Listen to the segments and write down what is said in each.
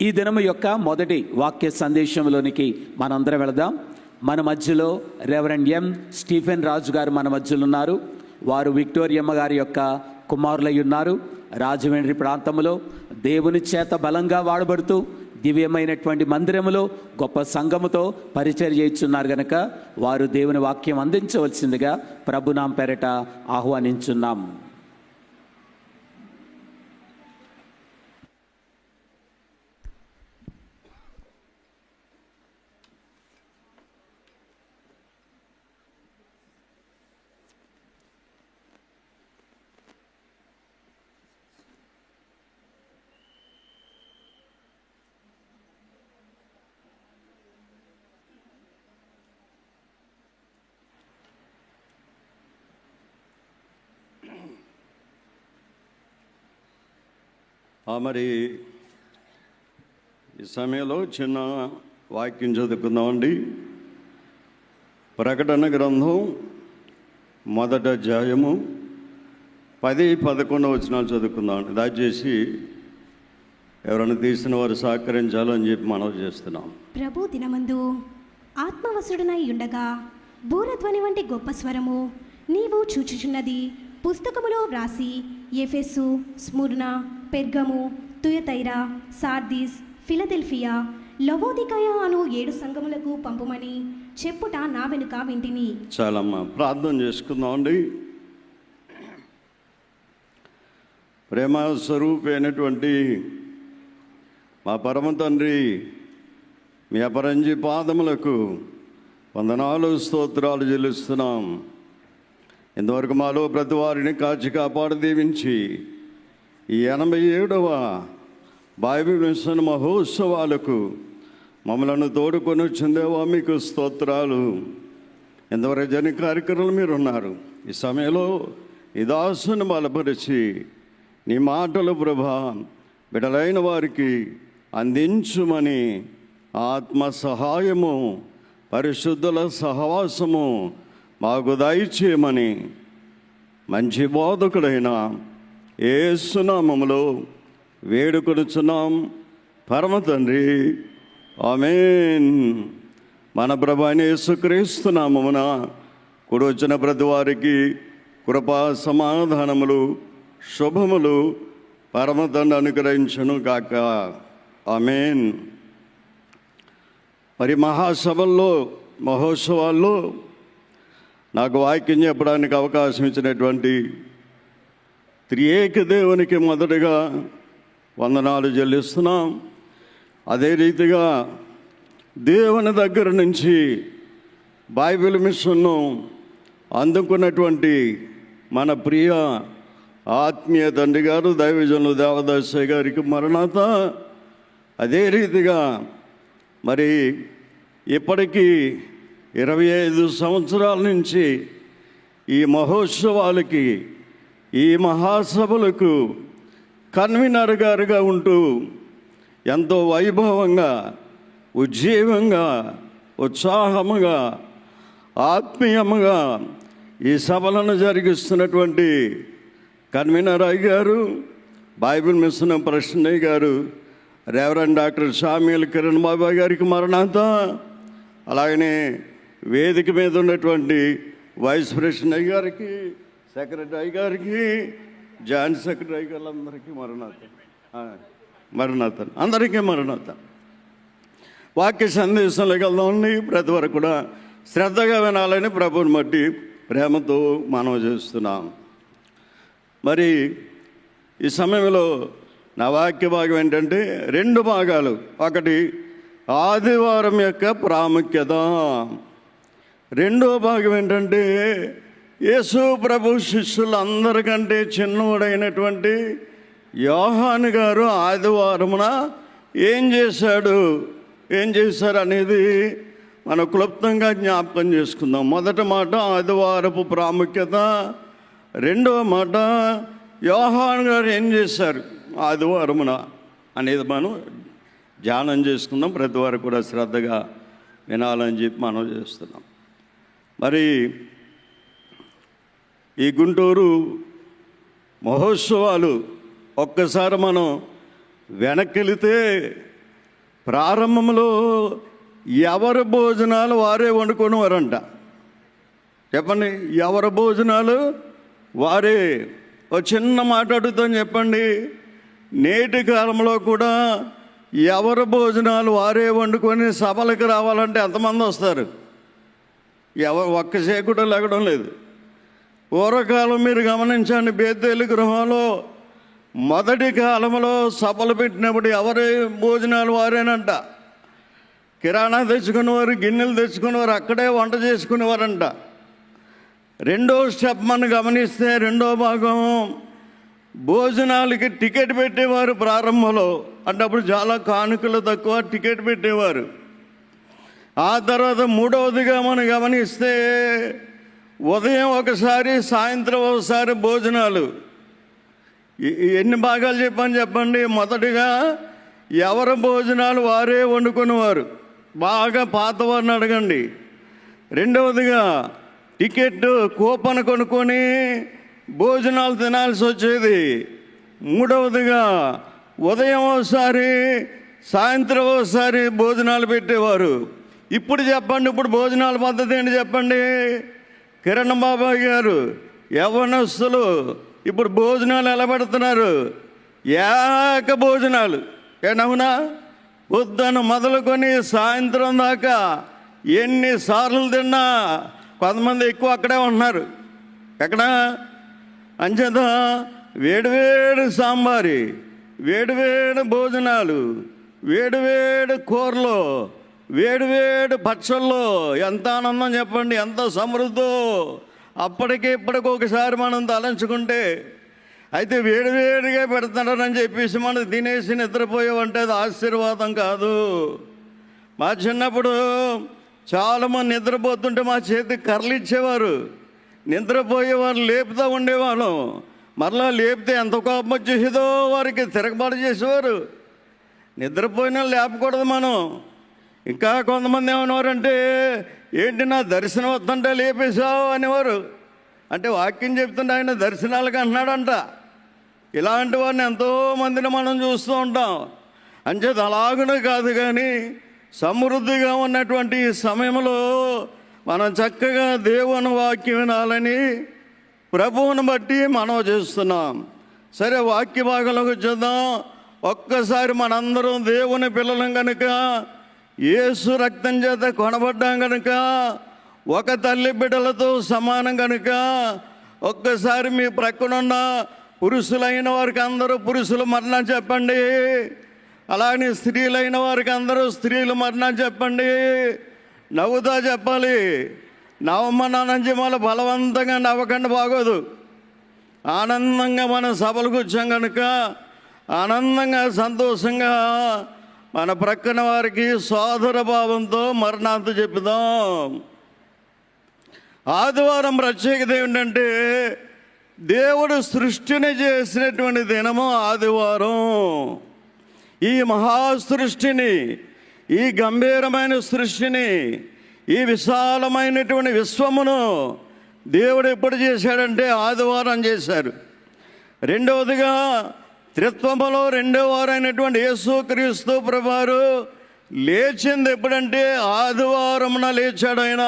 ఈ దినము యొక్క మొదటి వాక్య సందేశంలోనికి మనందరం వెళదాం. మన మధ్యలో రెవరెండ్ ఎం స్టీఫెన్ రాజు గారు మన మధ్యలో ఉన్నారు. వారు విక్టోరియమ్మ గారి యొక్క కుమారులై ఉన్నారు. రాజమండ్రి ప్రాంతంలో దేవుని చేత బలంగా వాడబడుతూ దివ్యమైనటువంటి మందిరములో గొప్ప సంఘముతో పరిచయం చేస్తున్నారు గనక వారు దేవుని వాక్యం అందించవలసిందిగా ప్రభునామ పేరట ఆహ్వానించున్నాం. మరి ఈ సమయంలో చిన్న వాక్యం చదువుకుందామండి. ప్రకటన గ్రంథం 1వ అధ్యాయము 10-11 వచనాలు చదువుకుందామండి. దయచేసి ఎవరైనా తీసిన వారు సహకరించాలని చెప్పి మనవి చేస్తున్నాం. ప్రభు దినమందు ఆత్మవశుడనై ఉండగా బూరధ్వని వంటి గొప్ప స్వరము నీవు చూచుచున్నది పుస్తకములో వ్రాసి ఎఫెసు, స్ముర్న, పెర్గము, తుయతైరా, సార్దీస్, ఫిలదెల్ఫియా, లవోదికయ అను 7 సంఘములకు పంపుమని చెప్పుట నా వెనుక వింటిని. చాలమ్మా, ప్రార్థన చేసుకుందామండి. ప్రేమ స్వరూపైనటువంటి మా పరమ తండ్రి, మీ అపరంజి పాదములకు వందనాలు స్తోత్రాలు చెల్లిస్తున్నాం. ఇంతవరకు మాలో ప్రతి వారిని కాచి కాపాడు దీవించి ఈ 87వ బైబిల్ మిషన్ మహోత్సవాలకు మమ్మలను తోడుకొని వచ్చిందేవా మీకు స్తోత్రాలు. ఇంతవరకు జన కార్యక్రమాలు మీరు ఉన్నారు. ఈ సమయంలో ఈ దాసుని బలపరిచి నీ మాటలు ప్రభా బిడలైన వారికి అందించుమని ఆత్మ సహాయము, పరిశుద్ధుల సహవాసము మాకు దయచేయమని మంచి బోధకుడైన యేసు నామములో వేడుకొనుచున్నాం పరమ తండ్రి, ఆమేన్. మన ప్రభు అయిన యేసుక్రీస్తు నామమున కూడి వచ్చిన ప్రతి వారికి కృపా సమాధానములు శుభములు పరమ తండ్రి అనుగ్రహించును గాక, ఆమేన్. మరి మహాసభల్లో మహోత్సవాల్లో నాకు వాక్యం చెప్పడానికి అవకాశం ఇచ్చినటువంటి త్రియేక దేవునికి మొదటగా వందనాలు చెల్లిస్తున్నాం. అదే రీతిగా దేవుని దగ్గర నుంచి బైబిల్ మిషన్ను అందుకున్నటువంటి మన ప్రియ ఆత్మీయ తండ్రి గారు దైవజనులు దేవదాసయ్య గారికి మరణాత. అదే రీతిగా మరి ఇప్పటికీ 25 సంవత్సరాల నుంచి ఈ మహోత్సవాలకి, ఈ మహాసభలకు కన్వీనర్ గారుగా ఉంటూ ఎంతో వైభవంగా, ఉజ్జీవంగా, ఉత్సాహముగా, ఆత్మీయముగా ఈ సభలను జరిగిస్తున్నటువంటి కన్వీనర్ అయ్యారు, బైబిల్ మిషన్ ప్రెసిడెంట్ గారు రెవరెండ్ డాక్టర్ శామ్యూల్ కిరణ్ బాబా గారికి మరణాత. అలాగనే వేదిక మీద ఉన్నటువంటి వైస్ ప్రెసిడెంట్ గారికి, సెక్రటరీ గారికి, జాయింట్ సెక్రటరీ గారులందరికీ మరణాత అందరికీ మరణాత. వాక్య సందేశంలోకి వెళ్దామండి. ప్రతి వరకు కూడా శ్రద్ధగా వినాలని ప్రభువుని బట్టి ప్రేమతో మనవి చేస్తున్నాం. మరి ఈ సమయంలో నా వాక్య భాగం ఏంటంటే 2 భాగాలు. ఒకటి ఆదివారం యొక్క ప్రాముఖ్యత, రెండో భాగం ఏంటంటే యేసు ప్రభు శిష్యులందరికంటే చిన్నవాడైనటువంటి యోహాను గారు ఆదివారమున ఏం చేశారు అనేది మనం క్లుప్తంగా జ్ఞాపకం చేసుకుందాం. మొదటి మాట ఆదివారపు ప్రాముఖ్యత, రెండవ మాట యోహాను గారు ఏం చేశారు ఆదివారమున అనేది మనం ధ్యానం చేసుకుందాం. ప్రతి వారు కూడా శ్రద్ధగా వినాలని చెప్పి మనం చేస్తున్నాం. మరి ఈ గుంటూరు మహోత్సవాలు ఒక్కసారి మనం వెనక్కి వెళితే ప్రారంభంలో ఎవరి భోజనాలు వారే వండుకునేవారంట. చెప్పండి, ఎవరి భోజనాలు వారే. ఒక చిన్న మాట అడుగుతాను, చెప్పండి. నేటి కాలంలో కూడా ఎవరి భోజనాలు వారే వండుకొని సభలకు రావాలంటే ఎంతమంది వస్తారు? ఒక్క సేకుడు లెగడం లేదు. పూర్వకాలం మీరు గమనించండి, బేతేలు గృహంలో మొదటి కాలంలో సభలు పెట్టినప్పుడు ఎవరి భోజనాలు వారేనంట. కిరాణా తెచ్చుకునేవారు, గిన్నెలు తెచ్చుకునేవారు, అక్కడే వంట చేసుకునేవారంట. రెండో స్టెప్ మనం గమనిస్తే, రెండో భాగం భోజనాలకి టికెట్ పెట్టేవారు ప్రారంభంలో. అంటే అప్పుడు చాలా కానుకలు తక్కువ, టికెట్ పెట్టేవారు. ఆ తర్వాత మూడవదిగా మనం గమనిస్తే ఉదయం ఒకసారి, సాయంత్రం ఒకసారి భోజనాలు. ఎన్ని భాగాలు చెప్పండి. మొదటిగా ఎవరి భోజనాలు వారే వండుకునేవారు, బాగా పాతవారిని అడగండి. రెండవదిగా టికెట్ కూపన్ కొనుక్కొని భోజనాలు తినాల్సి వచ్చేది. మూడవదిగా ఉదయం ఒకసారి, సాయంత్రం ఒకసారి భోజనాలు పెట్టేవారు. ఇప్పుడు చెప్పండి, ఇప్పుడు భోజనాల పద్ధతి ఏంటి చెప్పండి. కిరణ్ బాబాయ్ గారు, యవ్వనస్తులు ఇప్పుడు భోజనాలు ఎలా పెడుతున్నారు? ఏక భోజనాలు. ఏనవునా? పొద్దున మొదలుకొని సాయంత్రం దాకా ఎన్నిసార్లు తిన్నా కొంతమంది ఎక్కువ అక్కడే ఉంటున్నారు. ఎక్కడ? అంచేత వేడివేడి సాంబారి, వేడివేడి భోజనాలు, వేడివేడి కూరలు, వేడివేడి పచ్చళ్ళు. ఎంత ఆనందం చెప్పండి, ఎంత సమృద్ధో. అప్పటికి ఇప్పటికి ఒకసారి మనం తలంచుకుంటే, అయితే వేడివేడిగా పెడతారని చెప్పేసి మనం తినేసి నిద్రపోయామంటే అది ఆశీర్వాదం కాదు. మా చిన్నప్పుడు చాలామంది నిద్రపోతుంటే మా చేతికి కర్రలు ఇచ్చేవారు. నిద్రపోయేవారు లేపుతూ ఉండేవాళ్ళం. మరలా లేపితే ఎంత కోపం వచ్చేసేదో వారికి తిరగబాటు చేసేవారు. నిద్రపోయినా లేపకూడదు మనం. ఇంకా కొంతమంది ఏమనేవారంటే, ఏంటి నా దర్శనం వస్తుంటే లేపేశావు అనేవారు. అంటే వాక్యం చెప్తుంటే ఆయన దర్శనాలకు అంటున్నాడంట. ఇలాంటి వారిని ఎంతోమందిని మనం చూస్తూ ఉంటాం. అంచేది అలాగనే కాదు, కానీ సమృద్ధిగా ఉన్నటువంటి ఈ సమయంలో మనం చక్కగా దేవుని వాక్యం వినాలని ప్రభువుని బట్టి మనం చేస్తున్నాం. సరే, వాక్య భాగంలోకి వచ్చేద్దాం. ఒక్కసారి మనందరం దేవుని పిల్లలం కనుక, యేసు రక్తం చేత కొనబడ్డాం కనుక, ఒక తల్లి బిడ్డలతో సమానం కనుక, ఒక్కసారి మీ ప్రక్కనున్న పురుషులైన వారికి అందరూ పురుషులు మరణం చెప్పండి. అలాగే స్త్రీలైన వారికి అందరూ స్త్రీలు మరణం చెప్పండి. నవ్వుతా చెప్పాలి. నవమనంజమాల బలవంతంగా నవ్వకండి, బాగోదు. ఆనందంగా మనం సభలకు వచ్చాం కనుక ఆనందంగా, సంతోషంగా మన ప్రక్కన వారికి సోదర భావంతో మరణాంత చెప్పుదాం. ఆదివారం ప్రత్యేకత ఏమిటంటే, దేవుడు సృష్టిని చేసినటువంటి దినము ఆదివారం. ఈ మహాసృష్టిని, ఈ గంభీరమైన సృష్టిని, ఈ విశాలమైనటువంటి విశ్వమును దేవుడు ఎప్పుడు చేశాడంటే ఆదివారం చేశారు. రెండవదిగా త్రిత్వములో రెండవ వారైనటువంటి యేసుక్రీస్తు ప్రభువారు లేచింది ఎప్పుడంటే ఆదివారమున లేచాడు ఆయన.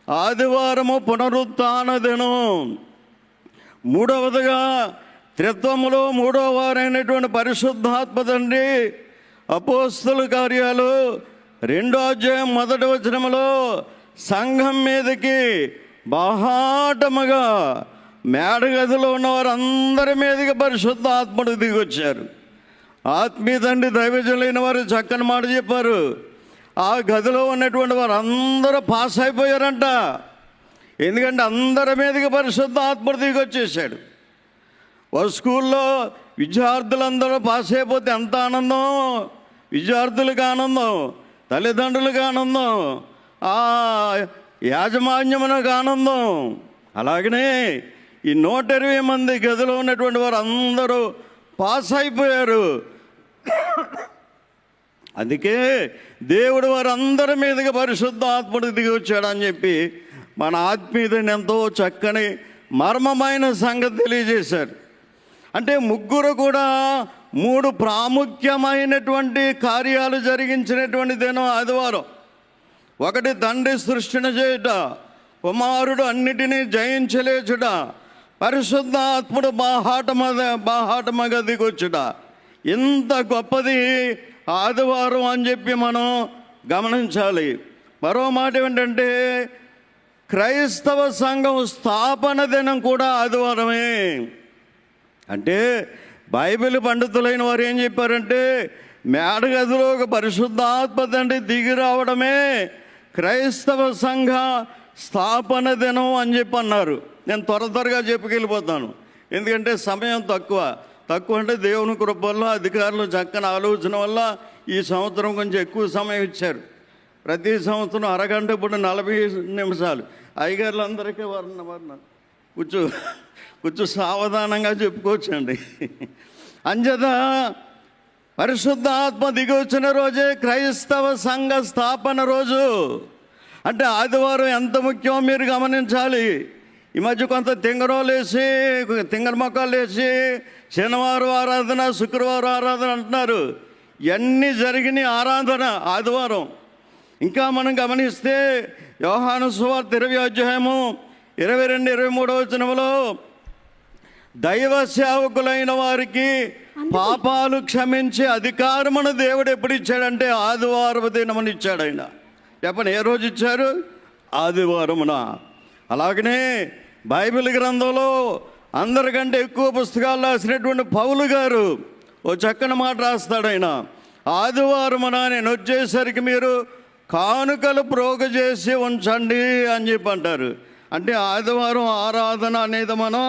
ఆదివారము పునరుత్థాన దినం. మూడవదిగా త్రిత్వములో మూడవ వారైనటువంటి పరిశుద్ధాత్మ తండ్రి అపోస్తల కార్యాలు 2వ అధ్యాయం 1వ వచనములో సంఘం మీదకి బాహాటముగా మేడగదిలో ఉన్న వారందరి మీదకి పరిశుద్ధాత్ముడు దిగి వచ్చారు. ఆత్మీయ తండ్రి దైవజనులైన వారు చక్కని మాట చెప్పారు. ఆ గదిలో ఉన్నటువంటి వారు అందరూ పాస్ అయిపోయారంట. ఎందుకంటే అందరి మీదకి పరిశుద్ధాత్ముడు దిగి వచ్చేసాడు. ఒక స్కూల్లో విద్యార్థులందరూ పాస్ అయిపోతే ఎంత ఆనందం! విద్యార్థులకు ఆనందం, తల్లిదండ్రులకు ఆనందం, ఆ యాజమాన్యమునకు ఆనందం. అలాగనే ఈ 120 మంది గదిలో ఉన్నటువంటి వారు అందరూ పాస్ అయిపోయారు. అందుకే దేవుడు వారందరి మీదుగా పరిశుద్ధాత్ముడు దిగి వచ్చాడని చెప్పి మన ఆత్మీయతని ఎంతో చక్కని మర్మమైన సంగతి తెలియజేశారు. అంటే ముగ్గురు కూడా 3 ప్రాముఖ్యమైనటువంటి కార్యాలు జరిగించినటువంటి దినం ఆదివారం. ఒకటి, తండ్రి సృష్టిని చేయుట, కుమారుడు అన్నిటినీ జయించలేచుట, పరిశుద్ధాత్ముడు బాహాటమగా దిగొచ్చుట. ఇంత గొప్పది ఆదివారం అని చెప్పి మనం గమనించాలి. మరో మాట ఏంటంటే, క్రైస్తవ సంఘం స్థాపన దినం కూడా ఆదివారమే. అంటే బైబిల్ పండితులైన వారు ఏం చెప్పారంటే, మేడగదిలో ఒక పరిశుద్ధాత్మ తండ్రి దిగి రావడమే క్రైస్తవ సంఘ స్థాపన దినం అని చెప్పి అన్నారు. నేను త్వరగా చెప్పుకెళ్ళిపోతాను, ఎందుకంటే సమయం తక్కువ అంటే దేవుని కృప వల్ల, అధికారులు చక్కని ఆలోచన వల్ల ఈ సంవత్సరం కొంచెం ఎక్కువ సమయం ఇచ్చారు. ప్రతి సంవత్సరం అరగంట, ఇప్పుడు 40 నిమిషాలు. అయ్యగారులు అందరికీ వర్ణ కొంచెం సావధానంగా చెప్పుకోవచ్చండి. అంచేత పరిశుద్ధాత్మ దిగి వచ్చిన రోజే క్రైస్తవ సంఘ స్థాపన రోజు. అంటే ఆదివారం ఎంత ముఖ్యమో మీరు గమనించాలి. ఈ మధ్య కొంత తింగర మొక్కలు వేసి శనివారం ఆరాధన, శుక్రవారం ఆరాధన అంటున్నారు. ఇవన్నీ జరిగిన ఆరాధన ఆదివారం. ఇంకా మనం గమనిస్తే యోహాను సువార్త 20వ అధ్యాయము 22-23వ వచనములో, దైవ సేవకులైన వారికి పాపాలు క్షమించే అధికారమును దేవుడు ఎప్పుడు ఇచ్చాడంటే ఆదివారం దినమున ఇచ్చాడు. ఆయన చెప్పండి, ఏ రోజు ఇచ్చారు? ఆదివారమున. అలాగనే బైబిల్ గ్రంథంలో అందరికంటే ఎక్కువ పుస్తకాలు రాసినటువంటి పౌలు గారు ఓ చక్కని మాట రాస్తాడు. ఆయన ఆదివారమున నేను వచ్చేసరికి మీరు కానుకలు ప్రోగ చేసి ఉంచండి అని చెప్పి అంటారు. అంటే ఆదివారం ఆరాధన అనేది మనం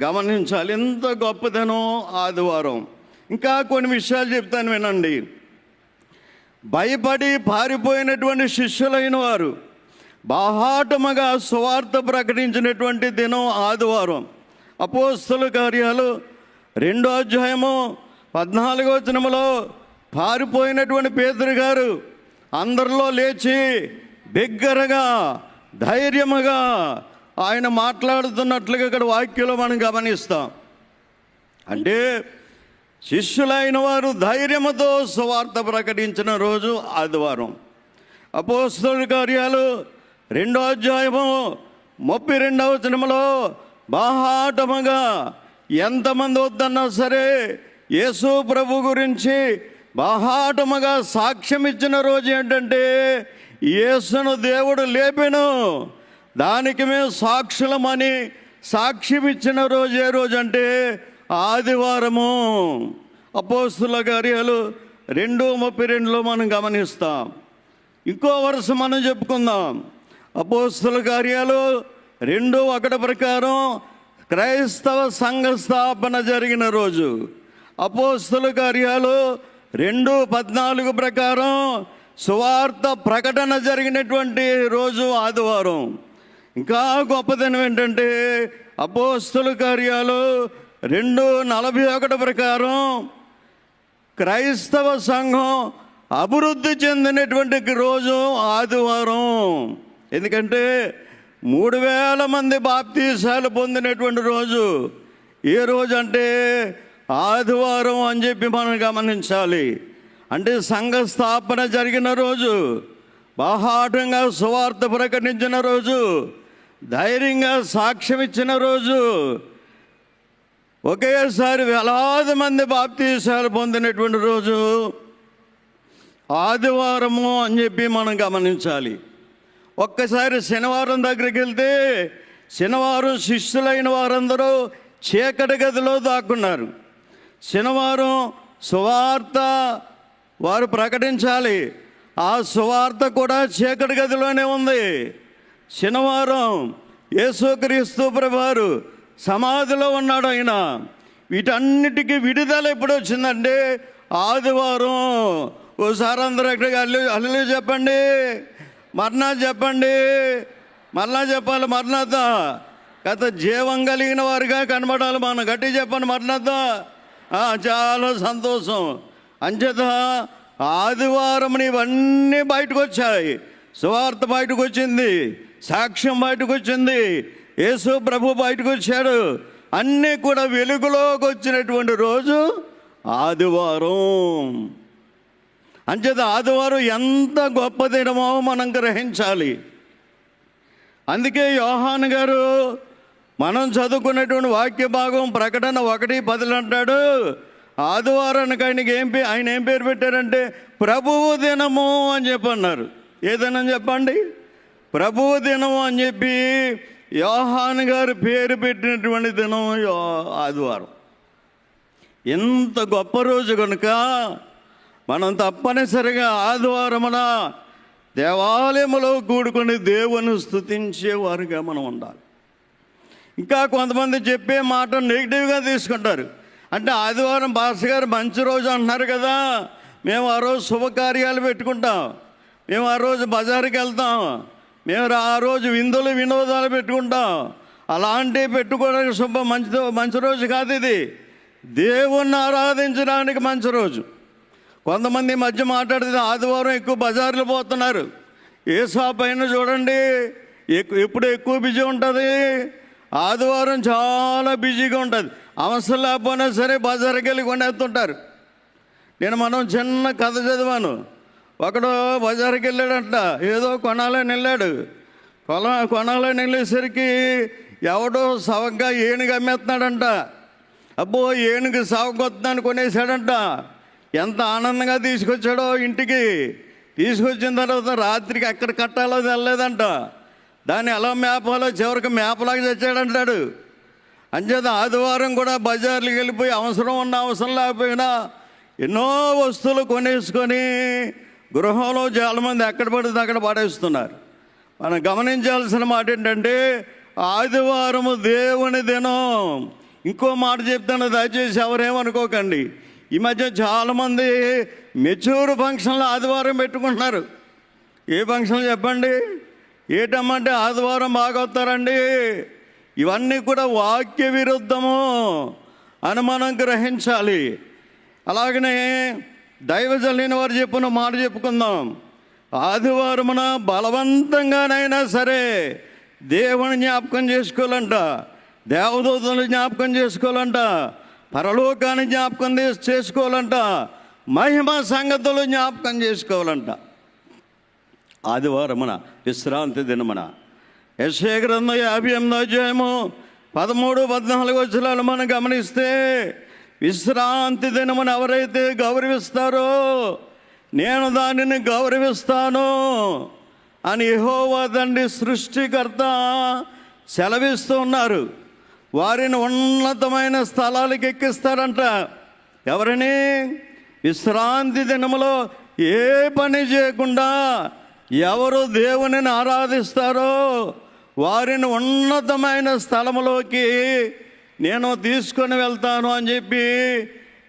గమనించాలి. ఎంత గొప్పదనం ఆదివారం. ఇంకా కొన్ని విషయాలు చెప్తాను వినండి. భయపడి పారిపోయినటువంటి శిష్యులైన వారు బాహాటముగా సువార్త ప్రకటించినటువంటి దినం ఆదివారం. అపోస్తలుల కార్యాలు 2వ అధ్యాయము 14వ వచనములో పారిపోయినటువంటి పేతురు గారు అందరిలో లేచి బిగ్గరగా, ధైర్యముగా ఆయన మాట్లాడుతున్నట్లుగా ఇక్కడ వాక్యంలో మనం గమనిస్తాం. అంటే శిష్యులైన వారు ధైర్యముతో సువార్త ప్రకటించిన రోజు ఆదివారం. అపోస్తలుల కార్యాలు 2వ అధ్యాయము 32వ వచనములో బాహాటముగా ఎంతమంది వద్దన్నా సరే యేసు ప్రభు గురించి బాహాటముగా సాక్ష్యం ఇచ్చిన రోజు ఏంటంటే, యేసును దేవుడు లేపెను, దానికి మేము సాక్షులమని సాక్ష్యం ఇచ్చిన రోజు ఏ రోజు అంటే ఆదివారము. అపోస్తలుల కార్యాలు 2:32లో మనం గమనిస్తాం. ఇంకో వరుస మనం చెప్పుకుందాం. అపోస్తలుల కార్యాలు 2:1 ప్రకారం క్రైస్తవ సంఘ స్థాపన జరిగిన రోజు. అపోస్తలుల కార్యాలు 2:14 ప్రకారం సువార్త ప్రకటన జరిగినటువంటి రోజు ఆదివారం. ఇంకా గొప్పదనం ఏంటంటే అపోస్తలుల కార్యాలు 2:41 ప్రకారం క్రైస్తవ సంఘం అభివృద్ధి చెందినటువంటి రోజు ఆదివారం. ఎందుకంటే 3000 మంది బాప్తీసాలు పొందినటువంటి రోజు. ఏ రోజు అంటే ఆదివారం అని చెప్పి మనం గమనించాలి. అంటే సంఘ స్థాపన జరిగిన రోజు, బాహాటంగా సువార్త ప్రకటించిన రోజు, ధైర్యంగా సాక్ష్యం ఇచ్చిన రోజు, ఒకేసారి వేలాది మంది బాప్తీసాలు పొందినటువంటి రోజు ఆదివారము అని చెప్పి మనం గమనించాలి. ఒక్కసారి శనివారం దగ్గరికి వెళ్తే శనివారం శిష్యులైన వారందరూ చీకటి గదిలో దాక్కున్నారు. శనివారం సువార్త వారు ప్రకటించాలి. ఆ సువార్త కూడా చీకటి గదిలోనే ఉంది. శనివారం యేసుక్రీస్తు ప్రభువారు సమాధిలో ఉన్నాడు. ఆయన వీటన్నిటికీ విడుదల ఎప్పుడు వచ్చిందంటే ఆదివారం. ఓసారి అందరూ ఎక్కడికి హల్లెలూయా చెప్పండి, మరణా చెప్పండి, మరలా చెప్పాలి మరణత. గత జీవం కలిగిన వారిగా కనబడాలి. మనం గట్టి చెప్పండి మరణత. చాలా సంతోషం. అంచేత ఆదివారం ఇవన్నీ బయటకు వచ్చాయి. సువార్త బయటకు వచ్చింది, సాక్ష్యం బయటకు వచ్చింది, యేసు ప్రభు బయటకు వచ్చాడు, అన్నీ కూడా వెలుగులోకి వచ్చినటువంటి రోజు ఆదివారం. అంచేత ఆదివారం ఎంత గొప్ప దినమో మనం గ్రహించాలి. అందుకే యోహాను గారు మనం చదువుకున్నటువంటి వాక్య భాగం ప్రకటన 1:10 అంటాడు, ఆదివారానికి ఆయన ఏం పేరు పెట్టారంటే ప్రభువు దినము అని చెప్పి అన్నారు. ఏదైనా చెప్పండి, ప్రభువు దినము అని చెప్పి యోహాను గారు పేరు పెట్టినటువంటి దినం ఆదివారం. ఎంత గొప్ప రోజు కనుక మనం తప్పనిసరిగా ఆదివారమున దేవాలయములో కూడుకొని దేవుని స్తుతించేవారుగా మనం ఉండాలి. ఇంకా కొంతమంది చెప్పే మాట నెగిటివ్గా తీసుకుంటారు. అంటే ఆదివారం భాస్కర్ గారు మంచి రోజు అంటున్నారు కదా, మేము ఆ రోజు శుభకార్యాలు పెట్టుకుంటాం, మేము ఆ రోజు బజారుకి వెళ్తాం, మేము ఆ రోజు విందులు వినోదాలు పెట్టుకుంటాం. అలాంటివి పెట్టుకోవడానికి మంచి రోజు కాదు ఇది. దేవుణ్ణి ఆరాధించడానికి మంచి రోజు. కొంతమంది మధ్య మాట్లాడితే ఆదివారం ఎక్కువ బజార్లు పోతున్నారు. ఏ షాప్ అయినా చూడండి ఎప్పుడు ఎక్కువ బిజీ ఉంటుంది, ఆదివారం చాలా బిజీగా ఉంటుంది. అవసరం లేకపోయినా సరే బజార్కి వెళ్ళి కొనేస్తుంటారు. మనం చిన్న కథ చదివాను. ఒకడు బజార్కి వెళ్ళాడంట, ఏదో కొనాలని వెళ్ళాడు. కొనాలని వెళ్ళేసరికి ఎవడో సవగ్గా ఏనుగు అమ్మేస్తున్నాడంట. అబ్బో ఏనుగు సాగుకొస్తుందని కొనేసాడంట. ఎంత ఆనందంగా తీసుకొచ్చాడో ఇంటికి. తీసుకొచ్చిన తర్వాత రాత్రికి ఎక్కడ కట్టాలో తెల్లలేదంట. దాన్ని ఎలా మేపాలో చివరికి మేపలాగా తెచ్చాడంటాడు. అంచేత ఆదివారం కూడా బజార్లకు వెళ్ళిపోయి అవసరం ఉన్న అవసరం లేకపోయినా ఎన్నో వస్తువులు కొనేసుకొని గృహంలో చాలామంది ఎక్కడ పడితే అక్కడ పడేస్తున్నారు. మనం గమనించాల్సిన మాట ఏంటంటే ఆదివారము దేవుని దినం. ఇంకో మాట చెప్తాను, దయచేసి ఎవరేమనుకోకండి. ఈ మధ్య చాలామంది మెచ్యూర్ ఫంక్షన్లు ఆదివారం పెట్టుకుంటున్నారు. ఏ ఫంక్షన్లు చెప్పండి? ఏటమ్మంటే ఆదివారం బాగా వస్తారండి. ఇవన్నీ కూడా వాక్య విరుద్ధము అని మనం గ్రహించాలి. అలాగనే దైవజనులైన వారు చెప్పిన మాట చెప్పుకుందాం. ఆదివారమున బలవంతంగానైనా సరే దేవుని జ్ఞాపకం చేసుకోవాలంట, దేవదూతలను జ్ఞాపకం చేసుకోవాలంట, పరలోకాన్ని జ్ఞాపకం చేసుకోవాలంట, మహిమ సంగతులు జ్ఞాపకం చేసుకోవాలంట. ఆదివారమున విశ్రాంతి దినమున యెషయా గ్రంథం 58వ అధ్యాయము 13-14 వచనాలు మనం గమనిస్తే, విశ్రాంతి దినమున ఎవరైతే గౌరవిస్తారో నేను దానిని గౌరవిస్తాను అని యెహోవా తండ్రి సృష్టికర్త సెలవిస్తూ ఉన్నారు. వారిని ఉన్నతమైన స్థలాలకు ఎక్కిస్తారంట. ఎవరిని? విశ్రాంతి దినములో ఏ పని చేయకుండా ఎవరు దేవునిని ఆరాధిస్తారో వారిని ఉన్నతమైన స్థలములోకి నేను తీసుకొని వెళ్తాను అని చెప్పి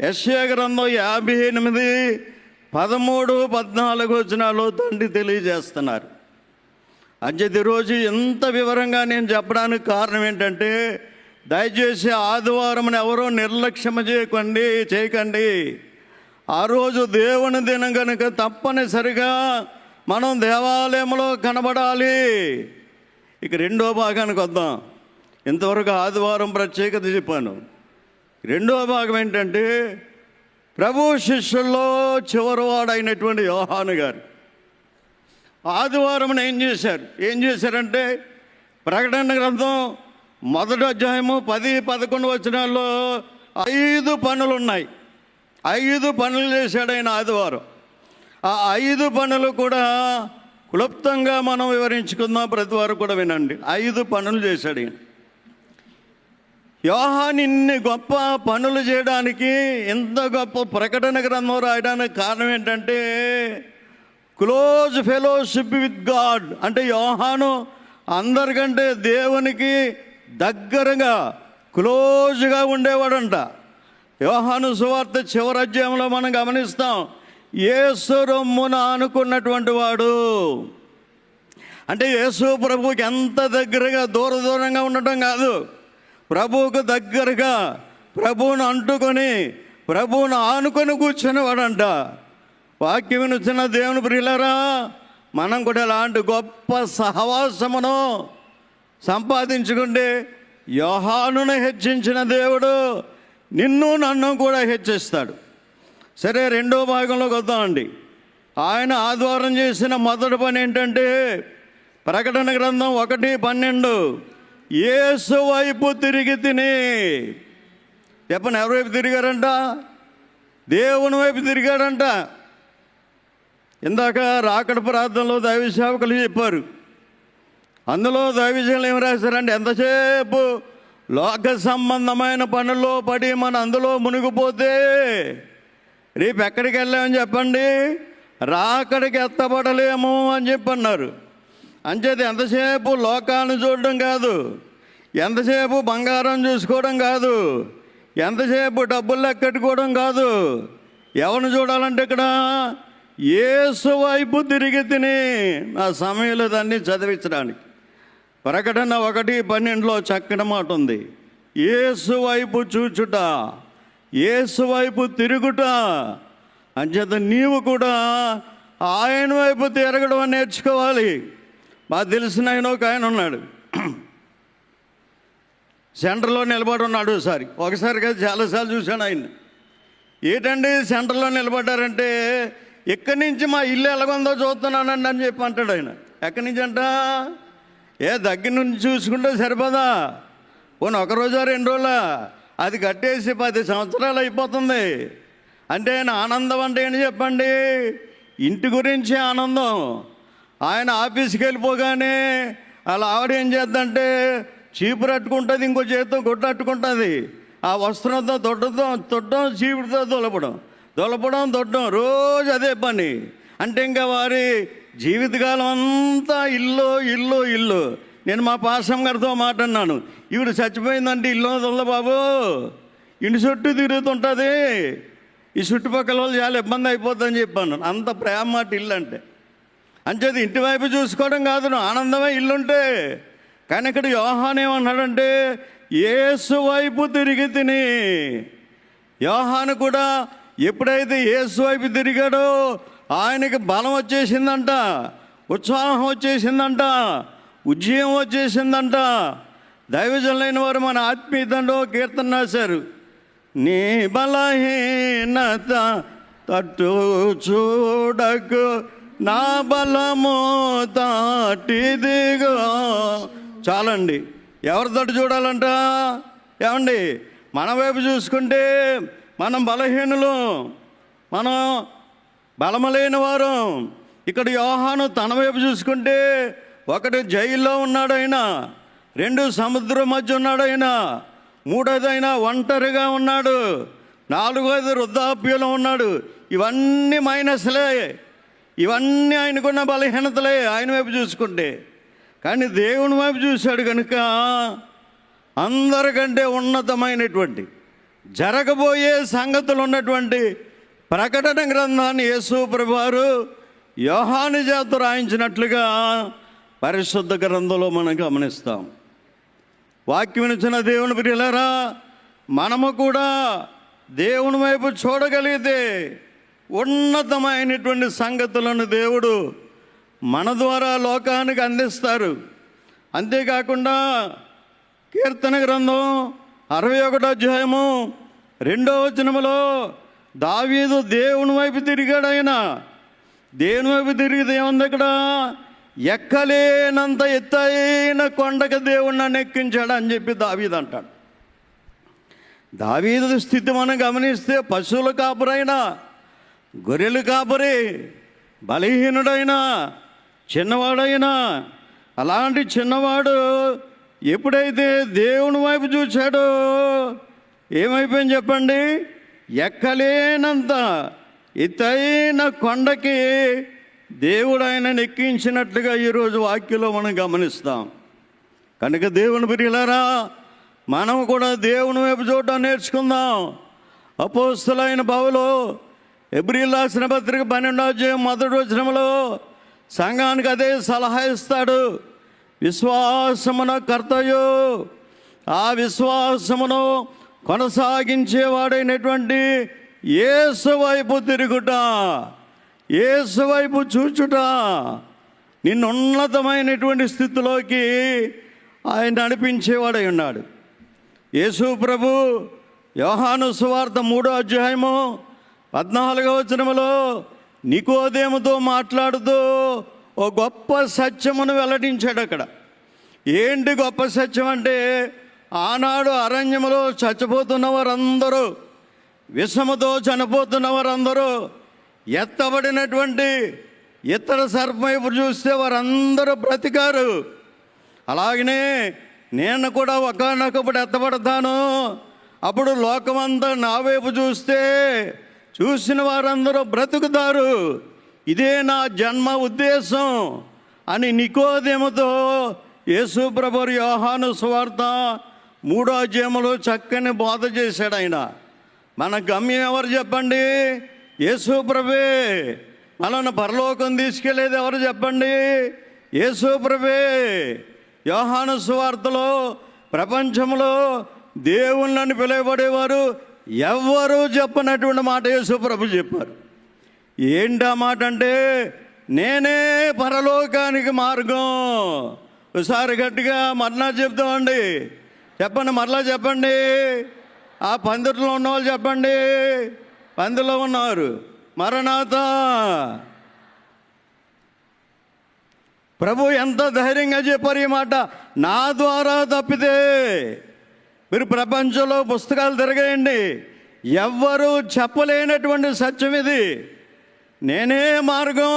యెషయా గ్రంథం 58:13-14 వచనాలు తండ్రి తెలియజేస్తున్నారు. అంచేది ఈరోజు ఎంత వివరంగా నేను చెప్పడానికి కారణం ఏంటంటే, దయచేసి ఆదివారం ఎవరో నిర్లక్ష్యం చేయకండి. ఆ రోజు దేవుని దినం కనుక తప్పనిసరిగా మనం దేవాలయంలో కనబడాలి. ఇక రెండో భాగానికి వద్దాం. ఇంతవరకు ఆదివారం ప్రత్యేకత చెప్పాను. రెండో భాగం ఏంటంటే, ప్రభు శిష్యుల్లో చివరివాడైనటువంటి యోహాను గారు ఆదివారం ఏం చేశారంటే, ప్రకటన గ్రంథం 1వ అధ్యాయము 10-11 వచనాల్లో 5 పనులు ఉన్నాయి. 5 పనులు చేశాడు ఆయన ఆదివారం. ఆ 5 పనులు కూడా క్లుప్తంగా మనం వివరించుకుందాం. ప్రతి వారు కూడా వినండి. 5 పనులు చేశాడు ఈయన. యోహాను ఇన్ని గొప్ప పనులు చేయడానికి, ఇంత గొప్ప ప్రకటన గ్రంథం రాయడానికి కారణం ఏంటంటే, క్లోజ్ ఫెలోషిప్ విత్ గాడ్. అంటే యోహాను అందరికంటే దేవునికి దగ్గరగా క్లోజ్గా ఉండేవాడంట. యోహాను సువార్త చివరి అధ్యాయంలో మనం గమనిస్తాం, యేసు రొమ్మున ఆనుకున్నటువంటి వాడు. అంటే యేసు ప్రభువుకి ఎంత దగ్గరగా దూరంగా ఉండటం కాదు, ప్రభువుకు దగ్గరగా ప్రభువును అంటుకొని ప్రభువును ఆనుకొని కూర్చునేవాడంట. వాక్యం వినుచున్న దేవుని ప్రియులారా, మనం కూడా ఇలాంటి గొప్ప సహవాసమును సంపాదించుకుంటే యోహానును హెచ్చించిన దేవుడు నిన్ను నన్ను కూడా హెచ్చిస్తాడు. సరే, రెండో భాగంలోకి వద్దామండి. ఆయన ఆదివారం చేసిన మొదటి పని ఏంటంటే ప్రకటన గ్రంథం 1:12 యేసు వైపు తిరిగి తిని. చెప్పండి, ఎవరి వైపు తిరిగారంట? దేవుని వైపు తిరిగాడంట. ఇందాక రాకడ ప్రార్థనలో దైవ సేవకులు చెప్పారు. అందులో దైవజనులు ఏమి రాశారంటే, ఎంతసేపు లోక సంబంధమైన పనుల్లో పడి మనం అందులో మునిగిపోతే రేపు ఎక్కడికి వెళ్ళామని చెప్పండి, రాకడికి ఎత్తబడలేము అని చెప్పి అన్నారు. అంచేది ఎంతసేపు లోకాన్ని చూడడం కాదు, ఎంతసేపు బంగారం చూసుకోవడం కాదు, ఎంతసేపు డబ్బులు లెక్కెట్టుకోవడం కాదు. ఎవరిని చూడాలంటే ఇక్కడ యేసు వైపు తిరిగి తిని. నా సమయంలో దాన్ని చదివించడానికి ప్రకటన 1:12 చక్కని మాట ఉంది. యేసు వైపు చూచుట, యేసు వైపు తిరుగుట. అంచేత నీవు కూడా ఆయన వైపు తిరగడం నేర్చుకోవాలి. మాకు తెలిసిన ఆయన ఒక ఆయన ఉన్నాడు, సెంటర్లో నిలబడి ఉన్నాడు. ఒకసారి కాదు, చాలాసార్లు చూశాను ఆయన. ఏంటండి సెంటర్లో నిలబడ్డారంటే, ఎక్కడి నుంచి మా ఇల్లు ఎలాగొందో చూస్తున్నానండి అని చెప్పి అంటాడు ఆయన. ఎక్కడి నుంచి అంట? దగ్గర నుంచి చూసుకుంటే సరిపోదా? పోనీ ఒక రోజు 2 రోజులా? అది కట్టేసి 10 సంవత్సరాలు అయిపోతుంది. అంటే ఆయన ఆనందం అంటే ఏంటి చెప్పండి? ఇంటి గురించి ఆనందం. ఆయన ఆఫీస్కి వెళ్ళిపోగానే అలా ఆవిడ ఏం చేద్దంటే చీపురు అట్టుకుంటుంది, ఇంకో చేతితో గుడ్డ అట్టుకుంటుంది. ఆ వస్త్రంతో తొట్టడం, చీపురుతో దొలపడం, దొట్టడం, రోజు అదే పని. అంటే ఇంకా వారి జీవితకాలం అంతా ఇల్లు ఇల్లు ఇల్లు. నేను మా పాసం గారితో మాట్లాడినాను, ఈవిడ చచ్చిపోయిందంటే ఇల్లు వదల బాబు, ఇంటి చుట్టూ తిరుగుతుంటుంది, ఈ చుట్టుపక్కల వాళ్ళు చాలా ఇబ్బంది అయిపోతుందని చెప్పాను. అంత ప్రేమ మాట ఇల్లు అంటే. అంచేది ఇంటి వైపు చూసుకోవడం కాదు, ఆనందమే ఇల్లుంటే. కానీ ఇక్కడ యోహాను ఏమన్నాడంటే యేసు వైపు తిరిగి తిని. యోహాను కూడా ఎప్పుడైతే యేసు వైపు తిరిగాడో ఆయనకి బలం వచ్చేసిందంట, ఉత్సాహం వచ్చేసిందంట, ఉజ్జయం వచ్చేసిందంట. దైవజనులైన వారు మన ఆత్మీయతంలో కీర్తన రాశారు. నీ బలహీనత తట్టు చూడకు, నా బలము తాటిదిగో. చాలండి. ఎవరి తట్టు చూడాలంట? ఏమండి, మన వైపు చూసుకుంటే మనం బలహీనులు, మనం బలము లేని వారు. ఇక్కడ యోహాను తన వైపు చూసుకుంటే 1 జైల్లో ఉన్నాడు ఆయన, 2 సముద్రం మధ్య ఉన్నాడు ఆయన, 3వది ఆయన ఒంటరిగా ఉన్నాడు, 4వది వృద్ధాప్యంలో ఉన్నాడు. ఇవన్నీ మైనస్లే, ఇవన్నీ ఆయనకున్న బలహీనతలే ఆయన వైపు చూసుకుంటే. కానీ దేవుని వైపు చూశాడు కనుక అందరికంటే ఉన్నతమైనటువంటి జరగబోయే సంగతులు ఉన్నటువంటి ప్రకటన గ్రంథాన్ని యేసు ప్రభువారు యోహాను చేత రాయించినట్లుగా పరిశుద్ధ గ్రంథంలో మనం గమనిస్తాం. వాక్యం ఇచ్చిన దేవుని ప్రియులారా, మనము కూడా దేవుని వైపు చూడగలిగితే ఉన్నతమైనటువంటి సంగతులను దేవుడు మన ద్వారా లోకానికి అందిస్తారు. అంతేకాకుండా కీర్తన గ్రంథం 61వ అధ్యాయము 2వ వచనములో దావీదు దేవుని వైపు తిరిగాడు. ఆయన దేవుని వైపు తిరిగితే ఏముంది అక్కడ? ఎక్కలేనంత ఎత్తైన కొండకు దేవుడు నన్ను ఎక్కించాడు అని చెప్పి దావీదు అంటాడు. దావీదు స్థితి మనం గమనిస్తే పశువుల కాపురైనా, గొర్రెలు కాపరి, బలహీనుడైనా, చిన్నవాడైనా, అలాంటి చిన్నవాడు ఎప్పుడైతే దేవుని వైపు చూశాడో ఏమైపోయింది చెప్పండి? ఎక్కలేనంత ఎత్తైన కొండకి దేవుడు ఆయనను ఎక్కించినట్లుగా ఈరోజు వాక్యంలో మనం గమనిస్తాం. కనుక దేవుని ప్రియులారా, మనం కూడా దేవుని వైపు చూడడం నేర్చుకుందాం. అపోస్తలుడైన పౌలు హెబ్రీయులకు రాసిన పత్రిక 12వ అధ్యాయం 1వ వచనంలో సంఘానికి అదే సలహా ఇస్తాడు. విశ్వాసమున కర్తయు, ఆ విశ్వాసమును కొనసాగించేవాడైనటువంటి యేసు వైపు తిరుగుట, యేసు వైపు చూచుట నిన్ను ఉన్నతమైనటువంటి స్థితిలోకి ఆయన నడిపించేవాడై ఉన్నాడు. యేసు ప్రభు యోహాను సువార్త 3వ అధ్యాయము 14వ వచనములో నికోదేముతో మాట్లాడుతూ ఓ గొప్ప సత్యమును వెల్లడించాడు. అక్కడ ఏంటి గొప్ప సత్యం అంటే, ఆనాడు అరణ్యములో చచ్చిపోతున్న వారందరూ, విషముతో చనిపోతున్న వారందరూ ఎత్తబడినటువంటి ఇతర సర్పం వైపు చూస్తే వారందరూ బ్రతికారు. అలాగనే నేను కూడా ఒకానొకప్పుడు ఎత్తబడతాను, అప్పుడు లోకమంతా నా వైపు చూస్తే చూసిన వారందరూ బ్రతుకుతారు, ఇదే నా జన్మ ఉద్దేశం అని నికోదేముతో యేసు ప్రభువు యోహాను సువార్త 3వ అధ్యాయములో చక్కని బోధ చేశాడు. ఆయన మన గమ్యం ఎవరు చెప్పండి? యేసు ప్రభువే. మనల్ని పరలోకం తీసుకెళ్ళేది ఎవరు చెప్పండి? యేసు ప్రభువే. యోహాను సువార్తలో ప్రపంచంలో దేవుళ్ళని పిలువబడేవారు ఎవ్వరూ చెప్పనటువంటి మాట యేసు ప్రభు చెప్పారు. ఏంటి ఆ మాట అంటే, నేనే పరలోకానికి మార్గం. ఒకసారి గట్టిగా మరలా చెప్తామండి, చెప్పండి, మరలా చెప్పండి. ఆ పందిట్లో ఉన్నవాళ్ళు చెప్పండి, పందిలో ఉన్నారు. మరణాత. ప్రభు ఎంత ధైర్యంగా చెప్పారు ఈ మాట, నా ద్వారా తప్పితే. మీరు ప్రపంచంలో పుస్తకాలు తిరగేయండి, ఎవ్వరూ చెప్పలేనటువంటి సత్యం ఇది. నేనే మార్గం.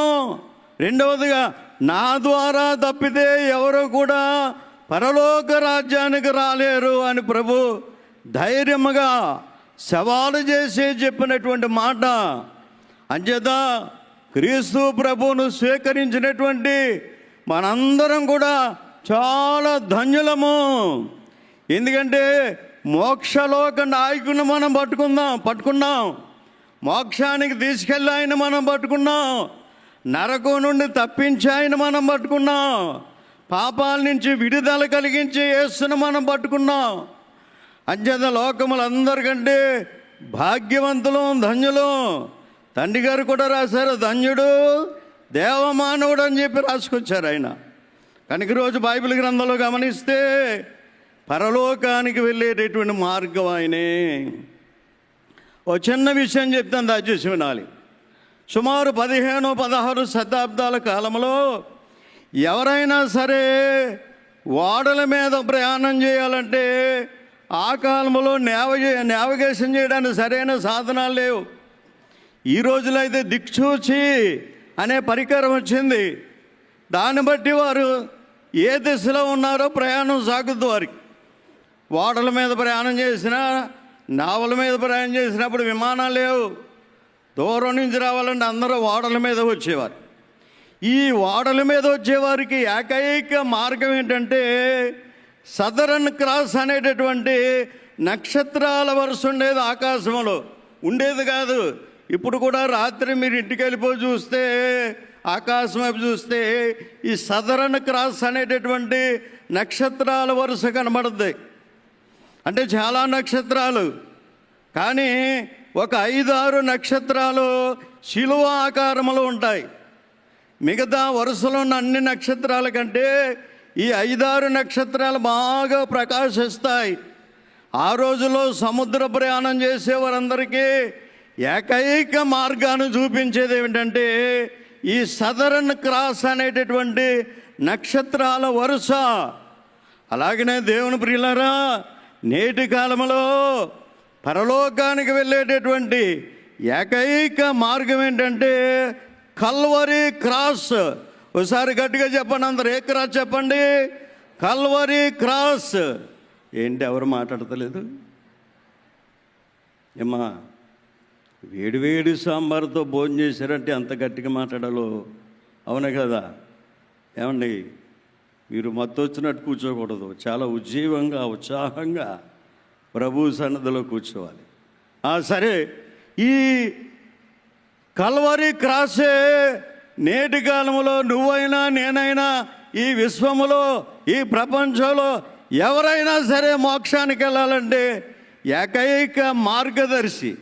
రెండవదిగా, నా ద్వారా తప్పితే ఎవరు కూడా పరలోక రాజ్యానికి రాలేరు అని ప్రభు ధైర్యముగా సవాలు చేసి చెప్పినటువంటి మాట. అంచేత క్రీస్తు ప్రభువును స్వీకరించినటువంటి మనందరం కూడా చాలా ధన్యులము. ఎందుకంటే మోక్షలోక నాయకుని మనం పట్టుకున్నాం. మోక్షానికి తీసుకెళ్ళి ఆయన మనం పట్టుకున్నాం. నరకం నుండి తప్పించి ఆయన మనం పట్టుకున్నాం. పాపాల నుంచి విడుదల కలిగించి యేసును మనం పట్టుకున్నాం. అంచేత లోకములందరికంటే భాగ్యవంతులు, ధన్యులు. తండ్రి గారు కూడా రాశారు, ధన్యుడు దేవమానవుడు అని చెప్పి రాసుకొచ్చారు ఆయన. కనుక ఈరోజు బైబిల్ గ్రంథంలో గమనిస్తే పరలోకానికి వెళ్ళేటటువంటి మార్గం ఆయనే. ఓ చిన్న విషయం చెప్తాను, దయచేసి వినాలి. సుమారు 15-16 శతాబ్దాల కాలంలో ఎవరైనా సరే ఓడల మీద ప్రయాణం చేయాలంటే ఆ కాలంలో నావిగేషన్ చేయడానికి సరైన సాధనాలు లేవు. ఈ రోజులో అయితే దిక్సూచి అనే పరికరం వచ్చింది. దాన్ని బట్టి వారు ఏ దిశలో ఉన్నారో ప్రయాణం సాగుద్దు వారికి. ఓడల మీద ప్రయాణం చేసినా, నావల మీద ప్రయాణం చేసినప్పుడు విమానాలు లేవు. దూరం నుంచి రావాలంటే అందరూ ఓడల మీద వచ్చేవారు. ఈ ఓడల మీద వచ్చేవారికి ఏకైక మార్గం ఏంటంటే సదరన్ క్రాస్ అనేటటువంటి నక్షత్రాల వరుస ఉండేది. ఆకాశంలో ఉండేది కాదు. ఇప్పుడు కూడా రాత్రి మీరు ఇంటికి వెళ్ళిపోయి చూస్తే, ఆకాశం వైపు చూస్తే ఈ సదరన్ క్రాస్ అనేటటువంటి నక్షత్రాల వరుస కనబడుద్ది. అంటే చాలా నక్షత్రాలు, కానీ ఒక 5-6 నక్షత్రాలు శిలువ ఆకారంలో ఉంటాయి. మిగతా వరుసలో ఉన్న అన్ని నక్షత్రాల కంటే ఈ 5-6 నక్షత్రాలు బాగా ప్రకాశిస్తాయి. ఆ రోజుల్లో సముద్ర ప్రయాణం చేసేవారందరికీ ఏకైక మార్గాన్ని చూపించేది ఏమిటంటే ఈ సదరన్ క్రాస్ అనేటటువంటి నక్షత్రాల వరుస. అలాగనే దేవుని ప్రియులారా, నేటి కాలంలో పరలోకానికి వెళ్ళేటటువంటి ఏకైక మార్గం ఏంటంటే కల్వరీ క్రాస్. ఒకసారి గట్టిగా చెప్పండి అందరు, ఏ క్రాస్ చెప్పండి? Calvary cross. ఏంటి ఎవరు మాట్లాడతలేదు? ఏమ్మా, వేడివేడి సాంబార్తో భోజనం చేశారంటే అంత గట్టిగా మాట్లాడాలో? అవునే కదా? ఏమండి, మీరు మత్తు వచ్చినట్టు కూర్చోకూడదు. చాలా ఉజ్జీవంగా, ఉత్సాహంగా ప్రభు సన్నిధిలో కూర్చోవాలి. సరే, ఈ కల్వరీ క్రాసే నేటి కాలంలో నువ్వైనా నేనైనా ఈ విశ్వములో ఈ ప్రపంచంలో ఎవరైనా సరే మోక్షానికి వెళ్ళాలంటే ఏకైక మార్గదర్శి,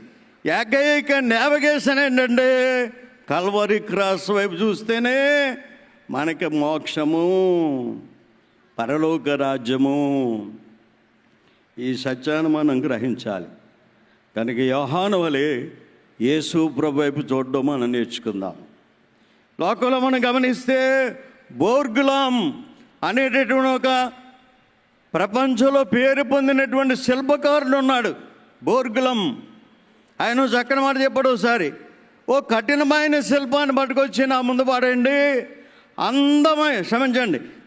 ఏకైక నావిగేషన్ ఏంటంటే కల్వరీ క్రాస్ వైపు చూస్తేనే మనకి మోక్షము, పరలోక రాజ్యము. ఈ సత్యాన్ని మనం గ్రహించాలి. కనుక యోహాను వలె యేసు ప్రభు వైపు చూడడం మనం నేర్చుకుందాం. లోకంలో మనం గమనిస్తే బోర్గులాం అనేటటువంటి ఒక ప్రపంచంలో పేరు పొందినటువంటి శిల్పకారుడు ఉన్నాడు, బోర్గులం. ఆయన చక్కని మాట చెప్పాడు ఒకసారి, ఓ కఠినమైన శిల్పాన్ని పట్టుకొచ్చి నా ముందు పడేయండి,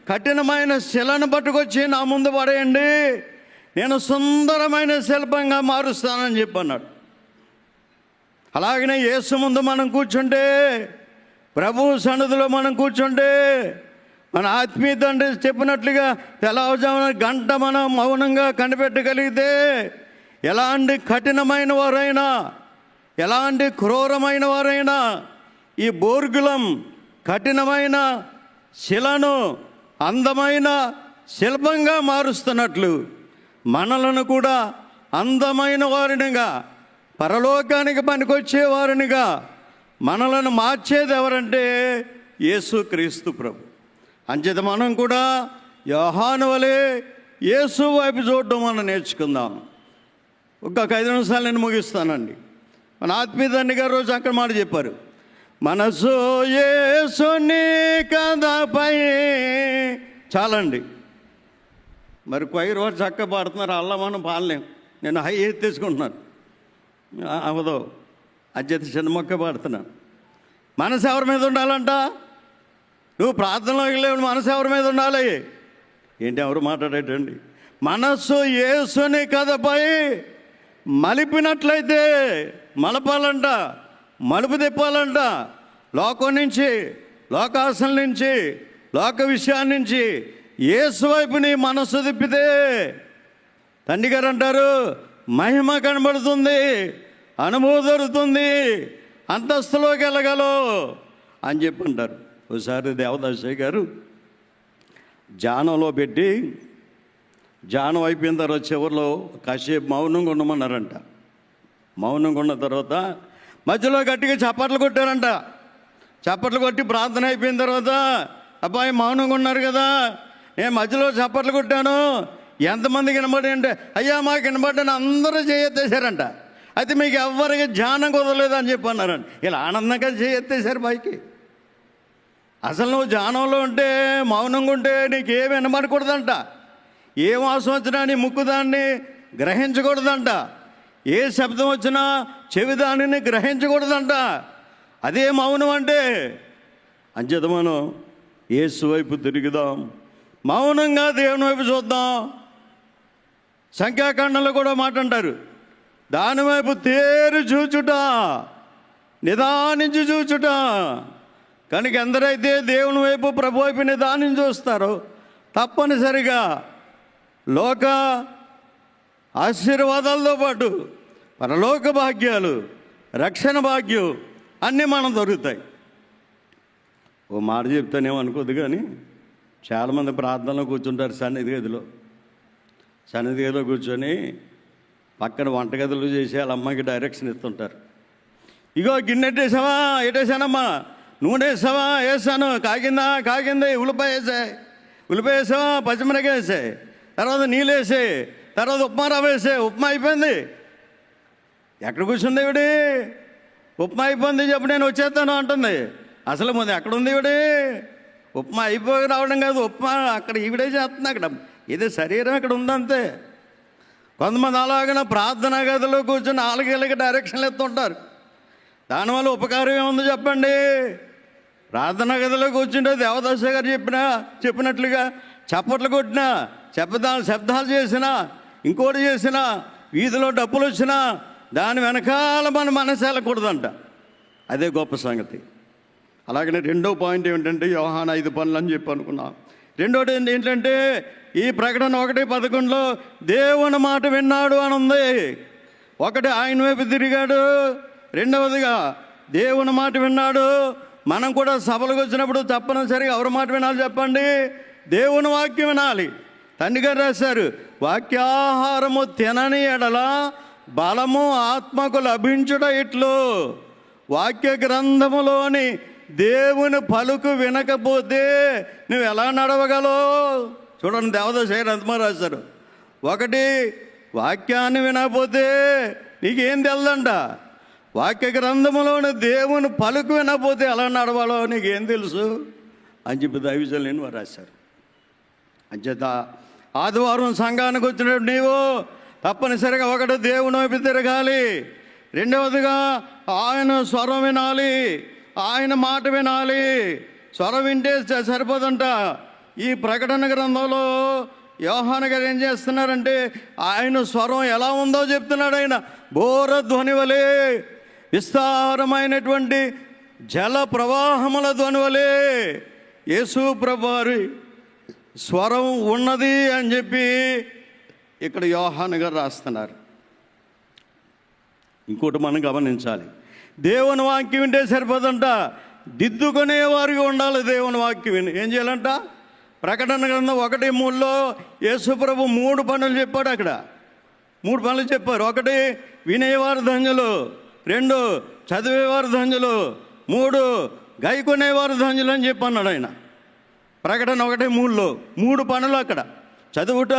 కఠినమైన శిలను పట్టుకొచ్చి నా ముందు పడేయండి, నేను సుందరమైన శిల్పంగా మారుస్తానని చెప్పన్నాడు. అలాగనే యేసు ముందు మనం కూర్చుంటే, ప్రభు సన్నిధిలో మనం కూర్చుంటే, మన ఆత్మీయ తండ్రి చెప్పినట్లుగా తెల్లవారుజామున గంట మనం మౌనంగా కనిపెట్టగలిగితే, ఎలాంటి కఠినమైన వారైనా, ఎలాంటి క్రూరమైన వారైనా ఈ బోర్గులం కఠినమైన శిలను అందమైన శిల్పంగా మారుస్తున్నట్లు మనలను కూడా అందమైన వారినిగా, పరలోకానికి పనికొచ్చే వారినిగా మనలను మార్చేది ఎవరంటే యేసుక్రీస్తు ప్రభు. అంచేత మనం కూడా యోహాను వలె యేసు వైపు చూడడం మనం నేర్చుకుందాం. ఒక 5 నిమిషాలు నేను ముగిస్తానండి. మన ఆత్మీయ తండ్రి గారు రోజు అక్కడ మాట చెప్పారు, మనసు యేసుని కథపై. చాలండి. మరి క్వైర్ వారు చక్కగా పాడుతున్నారు, అలా మనం పాడలేం. నేను హై ఎత్తేసుకుంటున్నాను, అవదో అధ్యత చిన్న మొక్క పాడుతున్నాను. మనసు ఎవరి మీద ఉండాలంట? నువ్వు ప్రార్థనలోకి లేవు, మనసు ఎవరి మీద ఉండాలి? ఏంటి ఎవరు మాట్లాడేటండి? మనస్సు యేసుని కథపై మలిపినట్లయితే, మలపాలంట, మలుపు తిప్పాలంట. లోకం నుంచి, లోకాశల నుంచి, లోక విషయాన్ని నుంచి యేసు వైపు నీ మనస్సు తిప్పితే తండ్రి గారు అంటారు, మహిమ కనబడుతుంది, అనుభవం దొరుకుతుంది, అంతస్తులోకి వెళ్ళగలవు అని చెప్పి అంటారు. ఒకసారి దేవదాసయ్య గారు ధ్యానంలో పెట్టి, ధ్యానం అయిపోయిన తర్వాత చివరిలో కాసేపు మౌనంగా ఉండమన్నారంట. మౌనంగా ఉన్న తర్వాత మధ్యలో గట్టిగా చప్పట్లు కొట్టారంట. చప్పట్లు కొట్టి ప్రార్థన అయిపోయిన తర్వాత, అబ్బాయి మౌనంగా ఉన్నారు కదా, నేను మధ్యలో చప్పట్లు కొట్టాను, ఎంతమందికి వినబడి అంటే, అయ్యా మాకు వినబడ్డాను అందరూ చేయెత్తేసారంట. అయితే మీకు ఎవరికి ధ్యానం కుదరలేదు అని చెప్పి అన్నారంట. ఇలా ఆనందంగా చేయెత్తేసారు పైకి. అసలు నువ్వు ధ్యానంలో ఉంటే, మౌనంగా ఉంటే నీకేమి వినబడకూడదంట. ఏ వాసన వచ్చినా నీ ముక్కు దాన్ని గ్రహించకూడదంట. ఏ శబ్దం వచ్చినా చెవి దానిని గ్రహించకూడదంట. అదే మౌనం అంటే. అంచేత మనం యేసు వైపు తిరుగుదాం, మౌనంగా దేవుని వైపు చూద్దాం. సంఖ్యాకాండంలో కూడా మాట అంటారు, దానివైపు తేరు చూచుట, నిదానించి చూచుట. కనుక ఎందరైతే దేవుని వైపు, ప్రభు వైపు నిదానించి చూస్తారో తప్పనిసరిగా లోక ఆశీర్వాదాలతో పాటు పరలోక భాగ్యాలు, రక్షణ భాగ్యం అన్నీ మనం దొరుకుతాయి. ఓ మాట చెప్తానేమనుకోదు కానీ, చాలామంది ప్రార్థనలో కూర్చుంటారు సన్నిధి గదిలో కూర్చొని పక్కన వంటగదులు చేసి వాళ్ళ అమ్మాయికి డైరెక్షన్ ఇస్తుంటారు. ఇగో గిన్నె ఎట్టేసావా, ఎట్టేసానమ్మా, నూనె వేసావా, వేసాను, కాగింది, ఉల్లిపాయ వేసావా, పచ్చిమిరకాయ వేసాయి, తర్వాత నీళ్ళు వేసాయి, తర్వాత ఉప్మా రవ్వ వేసాయి, ఉప్మా అయిపోయింది. ఎక్కడ కూర్చుంది ఇవిడి? ఉప్మా అయిపోయింది చెప్పు, నేను వచ్చేస్తాను అంటుంది. అసలు ముందు ఎక్కడుంది ఇవిడి? ఉప్మా అయిపోయి రావడం కాదు, ఉప్మా అక్కడ ఈవిడే చేస్తుంది. అక్కడ ఇది శరీరం అక్కడ ఉందంతే. కొంతమంది అలాగనే ప్రార్థనా గదిలో కూర్చొని నాలుగేళ్ళకి డైరెక్షన్లు ఎత్తుంటారు. దానివల్ల ఉపకారం ఏముంది చెప్పండి? ప్రార్థనా గదిలో కూర్చుంటే దేవదాస గారు చెప్పినట్లుగా చప్పట్లు కొట్టినా, శబ్దాలు చేసినా, ఇంకోటి చేసినా, వీధిలో డబ్బులు వచ్చినా దాని వెనకాల మన మనసు వెళ్ళకూడదంట. అదే గొప్ప సంగతి. అలాగనే రెండో పాయింట్ ఏమిటంటే, యోహాను 5 పనులు అని చెప్పి అనుకున్నాం. రెండోది ఏంటంటే, ఈ ప్రకటన 1:11 దేవుని మాట విన్నాడు అని ఉంది. ఒకటి ఆయన వైపు తిరిగాడు, రెండవదిగా దేవుని మాట విన్నాడు. మనం కూడా సభలకు వచ్చినప్పుడు తప్పనిసరిగా ఎవరి మాట వినాలి చెప్పండి? దేవుని వాక్యం వినాలి. తండ్రి గారు రాశారు, వాక్యాహారము తినని ఎడల బలము ఆత్మకు లభించుట ఇట్లు. వాక్య గ్రంథములోని దేవుని పలుకు వినకపోతే నువ్వు ఎలా నడవగలవు? చూడండి, దేవదాస ఎంతమంది రాశారు. ఒకటి వాక్యాన్ని వినకపోతే నీకేం తెలదంట. వాక్య గ్రంథములోని దేవుని పలుకు వినకపోతే ఎలా నడవాలో నీకేం తెలుసు అని చెప్పి దైవజనులు వారు రాశారు. అంచేత ఆదివారం సంఘానికి వచ్చినప్పుడు నీవు తప్పనిసరిగా ఒకటి దేవుని వైపు తిరగాలి, రెండవదిగా ఆయన స్వరం వినాలి, ఆయన మాట వినాలి. స్వరం వింటే సరిపోదంట. ఈ ప్రకటన గ్రంథంలో యోహాను గారు ఏం చేస్తున్నారంటే ఆయన స్వరం ఎలా ఉందో చెప్తున్నాడు. ఆయన బోరధ్వని వలె, విస్తారమైనటువంటి జల ప్రవాహముల ధ్వని వలె యేసు ప్రభువారి స్వరం ఉన్నది అని చెప్పి ఇక్కడ యోహాను గారు రాస్తున్నారు. ఇంకోటి మనం గమనించాలి, దేవుని వాక్యం వింటే సరిపోదంట, దిద్దుకునేవారికి ఉండాలి. దేవుని వాక్యం విని ఏం చేయాలంట? ప్రకటన గ్రంథం 1:3 యేసు ప్రభు 3 పనులు చెప్పాడు. అక్కడ 3 పనులు చెప్పారు. 1 వినేవారు ధన్యులు, 2 చదివేవారు ధన్యులు, 3 గైకొనేవారు ధన్యులు అని చెప్పన్నాడు ఆయన. ప్రకటన 1:3 3 పనులు అక్కడ: చదువుట,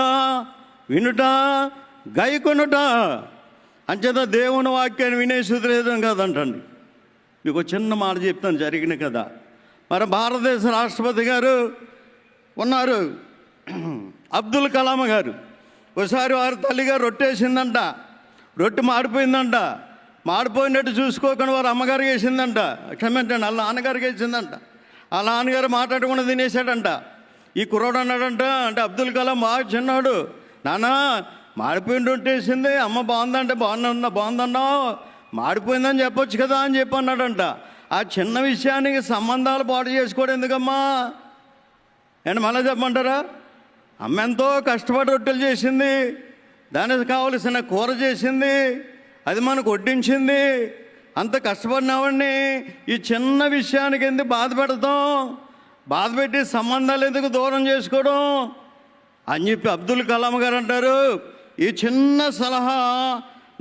వినుట, గైకొనుట. అంచేత దేవుని వాక్యాన్ని వినే సుధరేదం కాదంటండి. మీకు చిన్న మాట చెప్తాను, జరిగిన కదా. మరి భారతదేశ రాష్ట్రపతి గారు ఉన్నారు, అబ్దుల్ కలాం గారు. ఒకసారి వారి తల్లిగారు రొట్టేసిందంట, రొట్టె మాడిపోయిందంట. మాడిపోయినట్టు చూసుకోకుండా వారు అమ్మగారికి వేసిందంట, క్షమించండి వాళ్ళ నాన్నగారికి వేసిందంట. ఆ నాన్నగారు మాట్లాడకుండా తినేసాడంట. ఈ కుర్రాడు అన్నాడంట, అంటే అబ్దుల్ కలాం బాగా చిన్నాడు, నాన్న మాడిపోయిన రొట్టేసింది, అమ్మ బాగుందంటే బాగుందన్నావు, మాడిపోయిందని చెప్పొచ్చు కదా అని చెప్పి అన్నాడంట. ఆ చిన్న విషయానికి సంబంధాలు పాటు చేసుకోవడం ఎందుకమ్మా అండ్ మళ్ళీ చెప్పమంటారా? అమ్మ ఎంతో కష్టపడి రొట్టెలు చేసింది, దానికి కావలసిన కూర చేసింది, అది మనకు వడ్డించింది. అంత కష్టపడినవాడిని ఈ చిన్న విషయానికి ఎందుకు బాధ పెడతాం, బాధ పెట్టి సంబంధాలు ఎందుకు దూరం చేసుకోవడం అని చెప్పి అబ్దుల్ కలాం గారు అంటారు. ఈ చిన్న సలహా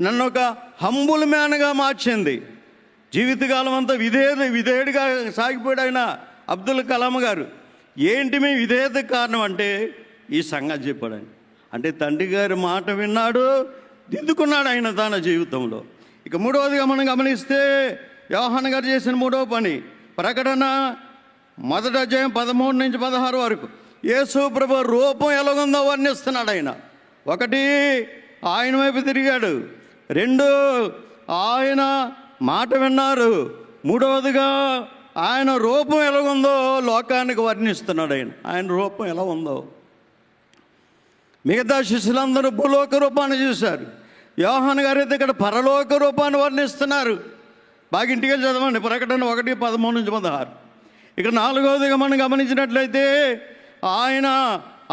నన్ను ఒక హంబుల్ మ్యాన్గా మార్చింది. జీవితకాలం అంతా విధేయుడిగా సాగిపోయాడు ఆయన అబ్దుల్ కలాం గారు. ఏంటి మీ విధేయతకు కారణం అంటే ఈ సంగతి చెప్పాడు ఆయన. అంటే తండ్రి గారి మాట విన్నాడు, దిద్దుకున్నాడు ఆయన తన జీవితంలో. ఇక 3వదిగా మనం గమనిస్తే యోహాను గారు చేసిన 3వ పని ప్రకటన 1వ అధ్యాయం 13 నుంచి 16 వరకు యేసు ప్రభు రూపం ఎలాగుందో వర్ణిస్తున్నాడు ఆయన. 1 ఆయన వైపు తిరిగాడు, 2 ఆయన మాట విన్నారు, 3వదిగా ఆయన రూపం ఎలాగుందో లోకానికి వర్ణిస్తున్నాడు ఆయన రూపం ఎలా ఉందో. మిగతా శిష్యులందరూ భూలోక రూపాన్ని చూశారు, యోహాను గారు అయితే ఇక్కడ పరలోక రూపాన్ని వర్ణిస్తున్నారు. బాగా ఇంటికి వెళ్ళి చదవండి ప్రకటన 1:13 నుంచి 16. ఇక 4వదిగా మనం గమనించినట్లయితే ఆయన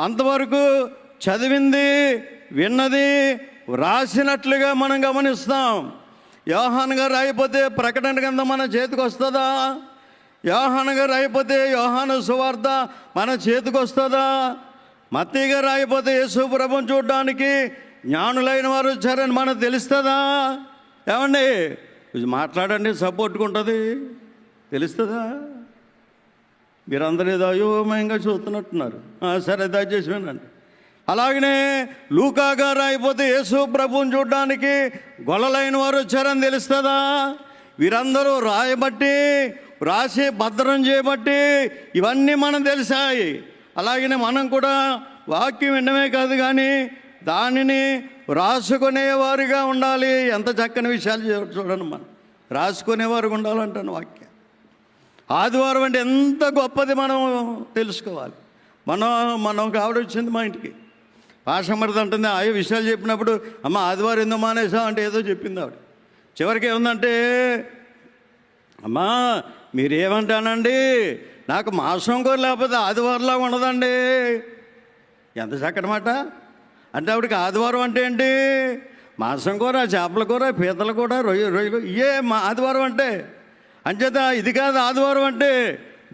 అంతవరకు చదివింది, విన్నది, వ్రాసినట్లుగా మనం గమనిస్తాం. యోహాను గారు అయిపోతే ప్రకటన గ్రంథం మన చేతికి వస్తుందా? యోహాను గారు అయిపోతే యోహాను సువార్త మన చేతికి వస్తుందా? మత్తయి గారు అయిపోతే యేసు ప్రభువును చూడడానికి జ్ఞానులైన వారు వచ్చారని మనకు తెలుస్తుందా? ఏమండి ఇది మాట్లాడండి, సపోర్ట్గా తెలుస్తుందా? మీరందరూ ఏదో అయోమయంగా చూస్తున్నట్టున్నారు. సరే దయచేసి వినండి. అలాగనే లూకా గారు అయిపోతే యేసు ప్రభువును చూడడానికి గొల్లలైన వారు వచ్చారని తెలుస్తుందా? వీరందరూ రాసి భద్రం చేయబట్టి ఇవన్నీ మనం తెలిసాయి. అలాగనే మనం కూడా వాక్యం వినడమే కాదు కానీ దానిని రాసుకునేవారుగా ఉండాలి. ఎంత చక్కని విషయాలు చూడండి, మనం రాసుకునేవారుగా ఉండాలంటాను వాక్యం. ఆదివారం అంటే ఎంత గొప్పది మనం తెలుసుకోవాలి. మనం ఒక ఆవిడ వచ్చింది మా ఇంటికి, భాషమరిది అంటుంది. ఆ విషయాలు చెప్పినప్పుడు అమ్మ ఆదివారం ఎందుకు మానేసాం అంటే ఏదో చెప్పింది ఆవిడ. చివరికి ఏముందంటే, అమ్మా మీరేమంటానండి, నాకు మాంసం కూర లేకపోతే ఆదివారంలా ఉండదండి. ఎంత చక్కటి మాట. అంటే ఆవిడకి ఆదివారం అంటే ఏంటి? మాంసం కూర, చేపల కూర, పీతల కూర, రొయ్యలు ఇవే మా ఆదివారం అంటే. అంచేత ఇది కాదు ఆదివారం అంటే,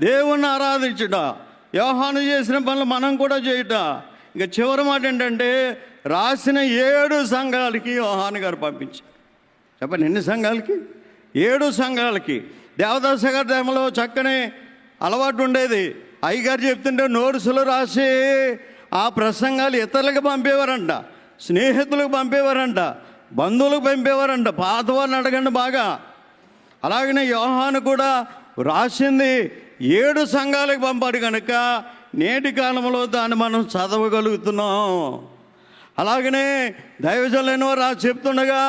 దేవుణ్ణి ఆరాధించుట, యోహాను చేసిన పనులు మనం కూడా చేయుట. ఇంకా చివరి మాట ఏంటంటే రాసిన 7 సంఘాలకి యోహాను గారు పంపించారు. చెప్పండి ఎన్ని సంఘాలకి? 7 సంఘాలకి. దేవదాస గారి టైంలో చక్కని అలవాటు ఉండేది. అయ్యగారు చెప్తుంటే నోట్సులు రాసి ఆ ప్రసంగాలు ఇతరులకు పంపేవారంట. స్నేహితులకు పంపేవారంట, బంధువులకు పంపేవారంట. పాతవారిని అడగండి బాగా. అలాగనే యోహాను కూడా రాసింది 7 సంఘాలకు పంపాడు కనుక నేటి కాలంలో దాన్ని మనం చదవగలుగుతున్నాం. అలాగనే దైవజనులైన వారు రాసి చెప్తుండగా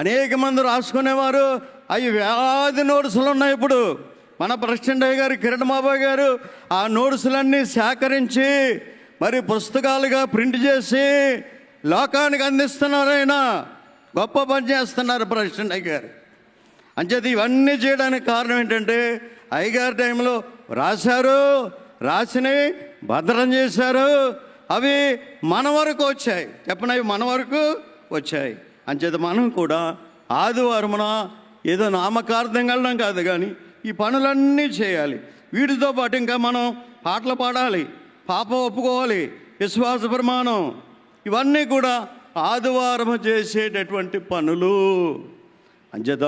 అనేక మంది రాసుకునేవారు. అవి వేలాది నోట్సులు ఉన్నాయి. ఇప్పుడు మన ప్రెసిడెంట్ అయ్య గారు కిరణ్ బాబా గారు ఆ నోట్సులన్నీ సేకరించి మరి పుస్తకాలుగా ప్రింట్ చేసి లోకానికి అందిస్తున్నారు. ఆయన గొప్ప పని చేస్తున్నారు ప్రెసిడెంట్ అయ్య గారు. అంచేది ఇవన్నీ చేయడానికి కారణం ఏంటంటే అయ్యగారి టైంలో రాసినవి భద్రం చేశారు. అవి మన వరకు వచ్చాయి. చెప్పనవి మన వరకు వచ్చాయి. అంచేత మనం కూడా ఆదివారమున ఏదో నామకార్థం వెళ్ళడం కాదు, కానీ ఈ పనులన్నీ చేయాలి. వీటితో పాటు ఇంకా మనం పాటలు పాడాలి, పాపం ఒప్పుకోవాలి, విశ్వాస ప్రమాణం, ఇవన్నీ కూడా ఆదివారం చేసేటటువంటి పనులు. అంచేత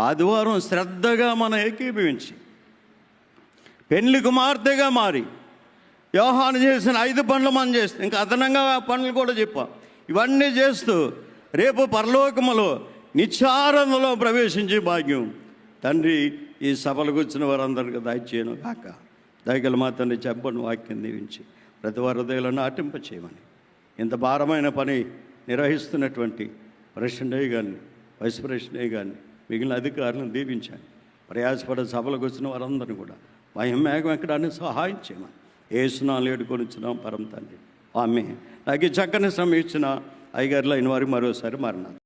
ఆదివారం శ్రద్ధగా మనం ఏకీభవించి పెళ్లి కుమార్తెగా మారి యోహాను చేసిన 5 పనులు మనం చేస్తాం. ఇంకా అదనంగా పనులు కూడా చెప్పాం. ఇవన్నీ చేస్తూ రేపు పరలోకములో నిత్యానందంలో ప్రవేశించే భాగ్యం తండ్రి ఈ సభలకు వచ్చిన వారందరికీ దయచేయను కాక. దయగల మా తండ్రి చెప్పని వాక్యం దీవించి ప్రతి వారి హృదయాలను నాటింప చేయమని ఇంత భారమైన పని నిర్వహిస్తున్నటువంటి ప్రెసిడెంట్ అయ్య గారిని, వైస్ ప్రెసిడెంట్ అయ్య గారిని, మిగిలిన అధికారులను దీవించండి. ప్రయాసపడే సభలకు వచ్చిన వారందరినీ కూడా మహిమేఘం ఎక్కడానికి సహాయం చేయమని ఏసునాలు ఏడుకొనిచ్చినాం పరం తండ్రి. ఆమె నాకు ఈ చక్కని సమయం ఇచ్చిన అయ్యగారులు అయిన వారికి మరోసారి మరణాలు.